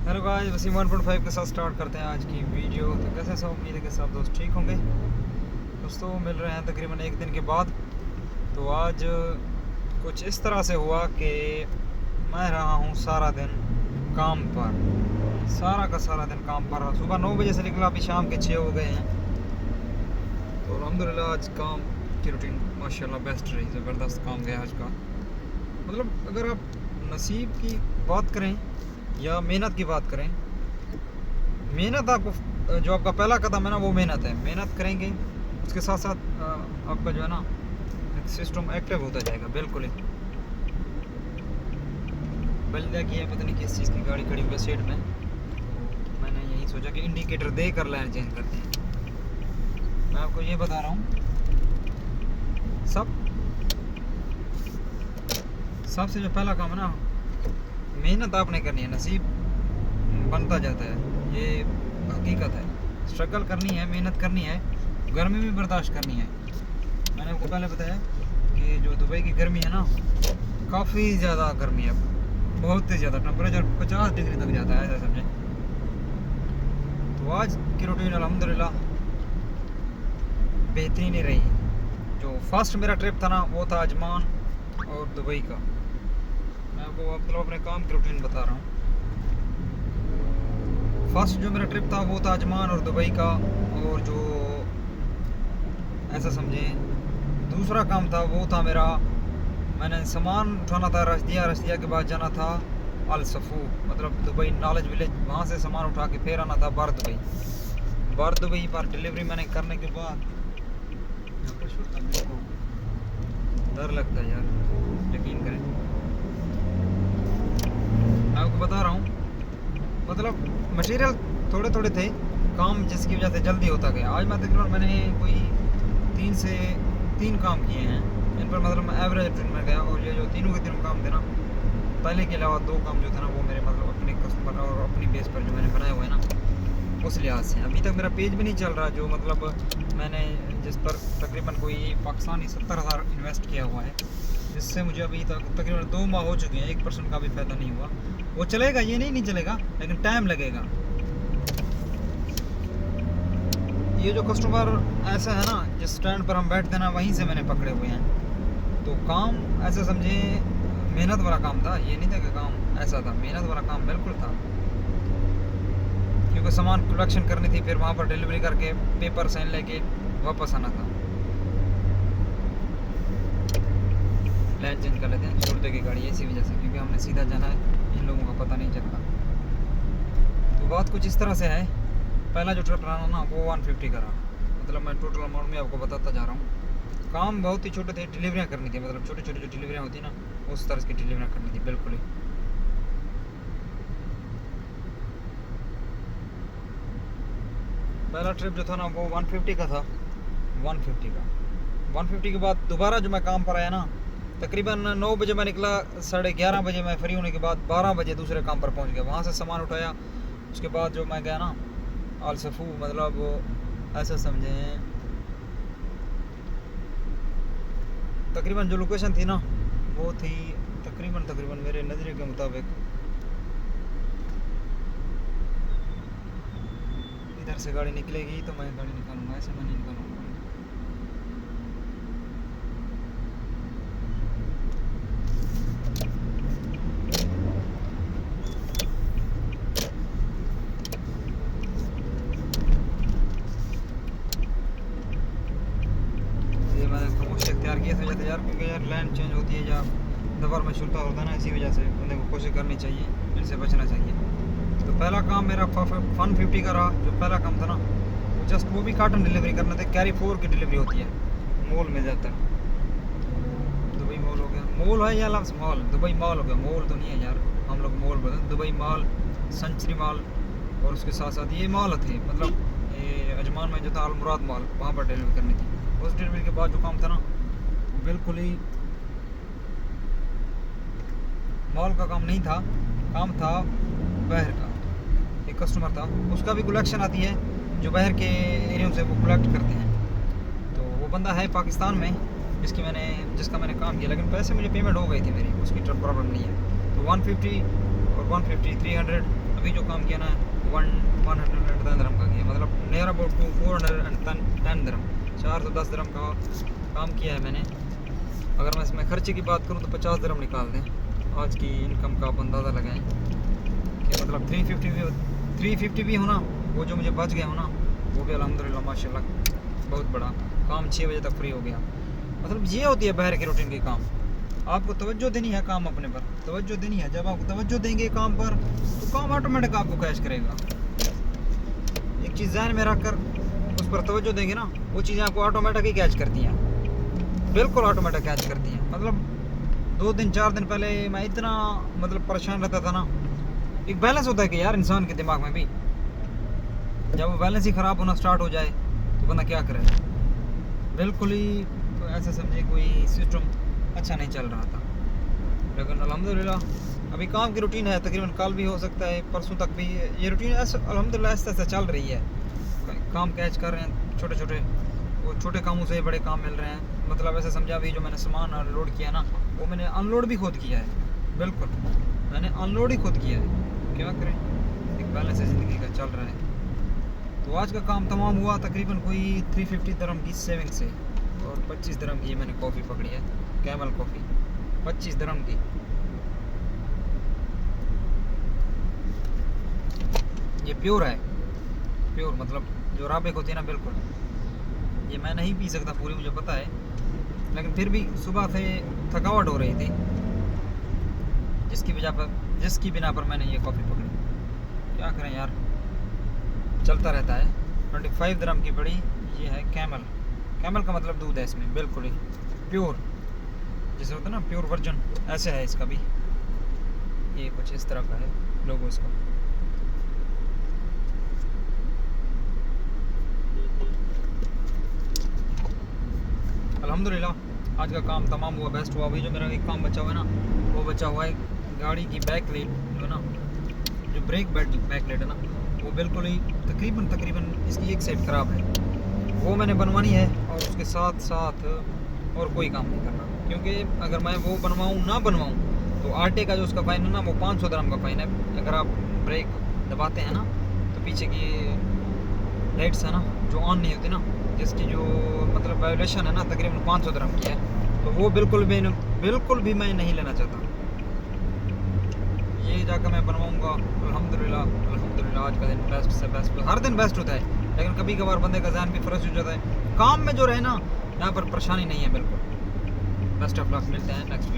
Hello guys, Wasim 1.5 के साथ start करते हैं आज की वीडियो। तो कैसे सब, उम्मीद है कि सब दोस्त ठीक होंगे। दोस्तों मिल रहे हैं तकरीबन एक दिन के बाद। तो आज कुछ इस तरह से हुआ कि मैं रहा हूँ सारा दिन काम पर, सारा का सारा दिन काम पर रहा। सुबह 9 बजे से निकला, अभी शाम के 6 हो गए हैं। तो अल्हम्दुलिल्लाह आज काम की रूटीन माशाल्लाह बेस्ट रही, ज़बरदस्त काम गया आज का। मतलब अगर आप नसीब की बात करें या मेहनत की बात करें, मेहनत आपको जो आपका पहला कदम है ना, वो मेहनत है। मेहनत करेंगे, उसके साथ साथ आपका जो है ना सिस्टम एक्टिव होता जाएगा। बिल्कुल ही बल्दा की है, पता नहीं किस चीज़ की गाड़ी खड़ी हुई है साइड में। तो मैंने यही सोचा कि इंडिकेटर देकर लाइन चेंज करते हैं। मैं आपको ये बता रहा हूँ, सबसे जो पहला काम है ना, मेहनत आपने करनी है, नसीब बनता जाता है, ये हकीकत है। स्ट्रगल करनी है, मेहनत करनी है, गर्मी भी बर्दाश्त करनी है। मैंने आपको पहले बताया कि जो दुबई की गर्मी है ना, काफ़ी ज़्यादा गर्मी है, बहुत ही ज़्यादा। टेम्परेचर 50 डिग्री तक जाता है, ऐसा समझे। तो आज की रूटीन अल्हम्दुलिल्लाह बेहतरीन ही रही। जो फर्स्ट मेरा ट्रिप था ना, वो था अजमान और दुबई का। मैं आपको मतलब अपने काम की रूटीन बता रहा हूँ। फर्स्ट जो मेरा ट्रिप था वो था अजमान और दुबई का। और जो ऐसा समझे दूसरा काम था वो था मेरा, मैंने सामान उठाना था रशिया के बाद जाना था अल सफू, मतलब दुबई नॉलेज विलेज। वहाँ से सामान उठा के फिर आना था बार दुबई पर डिलीवरी मैंने करने के बाद मेरे को डर लगता है यार, यकीन करें। मैं आपको बता रहा हूँ, मतलब मटेरियल थोड़े थोड़े थे, काम जिसकी वजह से जल्दी होता गया। आज मैं तकरीबन मैंने कोई 3 काम किए हैं इन पर, मतलब मैं एवरेज ट्रेन में गया। और ये जो तीनों के तीनों काम थे ना, पहले के अलावा 2 काम जो थे ना, वो मेरे मतलब अपने कस्टमर और अपनी बेस पर जो मैंने बनाए हुए हैं ना, उस लिहाज से। अभी तक मेरा पेज भी नहीं चल रहा, जो मतलब मैंने जिस पर तकरीबन कोई पाकिस्तानी 70,000 इन्वेस्ट किया हुआ है, जिससे मुझे अभी तक तकरीबन 2 माह हो चुके हैं, 1% का भी फ़ायदा नहीं हुआ। वो चलेगा, ये नहीं चलेगा, लेकिन टाइम लगेगा। ये जो कस्टमर ऐसा है ना, जिस स्टैंड पर हम बैठते हैं ना, वहीं से मैंने पकड़े हुए हैं। तो काम ऐसा समझे मेहनत वाला काम था, ये नहीं था कि काम ऐसा था, मेहनत वाला काम बिल्कुल था। क्योंकि सामान कलेक्शन करनी थी, फिर वहाँ पर डिलीवरी करके पेपर साइन लेके वापस आना था। लाइन चेंज कर लेते हैं, छोड़ देगी गाड़ी इसी वजह से, क्योंकि हमने सीधा जाना है, इन लोगों का पता नहीं चलता। तो बात कुछ इस तरह से है। पहला जो ट्रिप रहा ना, वो 150 का रहा। मतलब मैं टोटल अमाउंट में आपको बताता जा रहा हूँ। काम बहुत ही छोटे थे, डिलीवरियाँ करनी थी, मतलब छोटी छोटी जो डिलीवरियाँ होती ना, उस तरह की डिलीवरियाँ करनी थी। बिल्कुल ही पहला ट्रिप जो था ना, वो 150 का था। 150 के बाद दोबारा जो मैं काम पर आया ना, तकरीबन 9 बजे मैं निकला, 11:30 बजे मैं फ्री होने के बाद 12 बजे दूसरे काम पर पहुंच गया। वहाँ से सामान उठाया, उसके बाद जो मैं गया ना अल सफू, मतलब ऐसा समझें तकरीबन जो लोकेशन थी ना, वो थी तकरीबन मेरे नज़रिए के मुताबिक, इधर से गाड़ी निकलेगी तो मैं गाड़ी निकालूंगा, ऐसे मैं नहीं निकालूंगा। ये मैंने खामोशी अख्तियार किया था यार, क्योंकि यार लाइन चेंज होती है या दफर में शुल्ता होता है ना, इसी वजह से बंदे को कोशिश करनी चाहिए, इनसे बचना चाहिए। तो पहला काम मेरा 150 का रहा। जो पहला काम था ना, जस्ट वो भी कार्टन डिलीवरी करना था। कैरी 4 की डिलीवरी होती है मॉल में ज़्यादातर। दुबई मॉल हो गया, मॉल है या लफ्स मॉल, दुबई मॉल हो गया, मॉल तो नहीं है यार, हम लोग मॉल बोलते हैं। दुबई मॉल, सेंचुरी मॉल, और उसके साथ साथ ये मॉल थे, मतलब ये अजमान में जो था अलमुराद मॉल, वहाँ पर डिलीवरी करनी थी। उस डिलीवरी के बाद जो काम था ना, बिल्कुल ही मॉल का काम नहीं था, काम था बाहर का। एक कस्टमर था, उसका भी कलेक्शन आती है, जो बाहर के एरिया से वो कलेक्ट करते हैं। तो वो बंदा है पाकिस्तान में, जिसका मैंने काम किया, लेकिन पैसे मुझे पेमेंट हो गई थी मेरी, उसकी प्रॉब्लम नहीं है। तो 150 और और 150 300 अभी जो काम किया ना 110 दिरहम का किया, मतलब नियर अबाउट टू 410 दिरहम, 410 दिरहम का काम किया है मैंने। अगर मैं इसमें खर्चे की बात करूँ तो 50 दिरहम निकाल दें, आज की इनकम का आप अंदाज़ा लगाएं कि मतलब 350 भी होना, वो जो मुझे बच गया हो ना, वो भी अल्हम्दुलिल्लाह माशाल्लाह बहुत बड़ा काम। 6 बजे तक फ्री हो गया। मतलब ये होती है बाहर की रूटीन के काम। आपको तवज्जो देनी है काम अपने पर, तवज्जो देनी है। जब आप तवज्जो देंगे काम पर तो काम ऑटोमेटिक आपको कैच करेगा। एक चीज़ ज़हन में रख कर उस पर तवज्जो देंगे ना, वो चीज़ें आपको ऑटोमेटिक ही कैच करती हैं, बिल्कुल ऑटोमेटिक कैच करती हैं। मतलब 2 दिन 4 दिन पहले मैं इतना मतलब परेशान रहता था ना। एक बैलेंस होता है कि यार इंसान के दिमाग में भी, जब वो बैलेंस ही ख़राब होना स्टार्ट हो जाए तो बंदा क्या करे। बिल्कुल ही तो ऐसा समझे कोई सिस्टम अच्छा नहीं चल रहा था। लेकिन अल्हम्दुलिल्लाह अभी काम की रूटीन है, तकरीबन कल भी हो सकता है, परसों तक भी ये रूटीन ऐसा अल्हम्दुलिल्लाह ऐसे ऐसे चल रही है। काम कैच कर रहे हैं छोटे छोटे, वो छोटे कामों से बड़े काम मिल रहे हैं। मतलब ऐसे समझा अभी जो मैंने सामान अनलोड किया ना, वो मैंने अनलोड भी खुद किया है। बिल्कुल मैंने अनलोड ही खुद किया है। क्या करें, एक बैलेंस है ज़िंदगी का चल रहा है। तो आज का काम तमाम हुआ तकरीबन कोई 350 दिरहम की सेविंग से, और 25 दिरहम की मैंने कॉफ़ी पकड़ी है, कैमल कॉफ़ी 25 दिरहम की। ये प्योर है, प्योर मतलब जो राबिक होती है ना, बिल्कुल। ये मैं नहीं पी सकता पूरी, मुझे पता है, लेकिन फिर भी सुबह से थकावट हो रही थी, जिसकी बिना पर मैंने ये कॉफ़ी पकड़ी। क्या करें यार, चलता रहता है। 25 दिरहम की पड़ी। ये है कैमल, कैमल का मतलब दूध है इसमें, बिल्कुल ही प्योर, जैसे होता है ना प्योर वर्जन, ऐसे है इसका भी। ये कुछ इस तरह का है लोगो इसका। अल्हम्दुलिल्लाह आज का काम तमाम हुआ, बेस्ट हुआ। अभी जो मेरा एक काम बचा हुआ है ना, वो बचा हुआ है गाड़ी की बैक लाइट जो ना, जो ब्रेक बैक लाइट है ना, वो बिल्कुल ही तकरीबन इसकी एक साइड ख़राब है, वो मैंने बनवानी है। और उसके साथ साथ और कोई काम नहीं करना, क्योंकि अगर मैं वो बनवाऊँ ना बनवाऊँ तो आरटीए का जो उसका फ़ाइन है ना, वो 500 दिरहम का फ़ाइन है। अगर आप ब्रेक दबाते हैं ना तो पीछे की लाइट्स है ना जो ऑन नहीं होती ना, जिसकी जो मतलब वायोलेशन है ना, तकरीबन 500 दिरहम की है। तो वो बिल्कुल भी मैं नहीं लेना चाहता। ये जाकर मैं बनवाऊँगा। अल्हम्दुलिल्लाह आज का दिन बेस्ट से बेस्ट, हर दिन बेस्ट होता है, लेकिन कभी कभार बंदे का ज़हन भी फ्रेश हो जाता है। काम में जो रहे ना, यहाँ पर परेशानी नहीं है बिल्कुल। बेस्ट ऑफ लक, मिलते हैं नेक्स्ट वीडियो।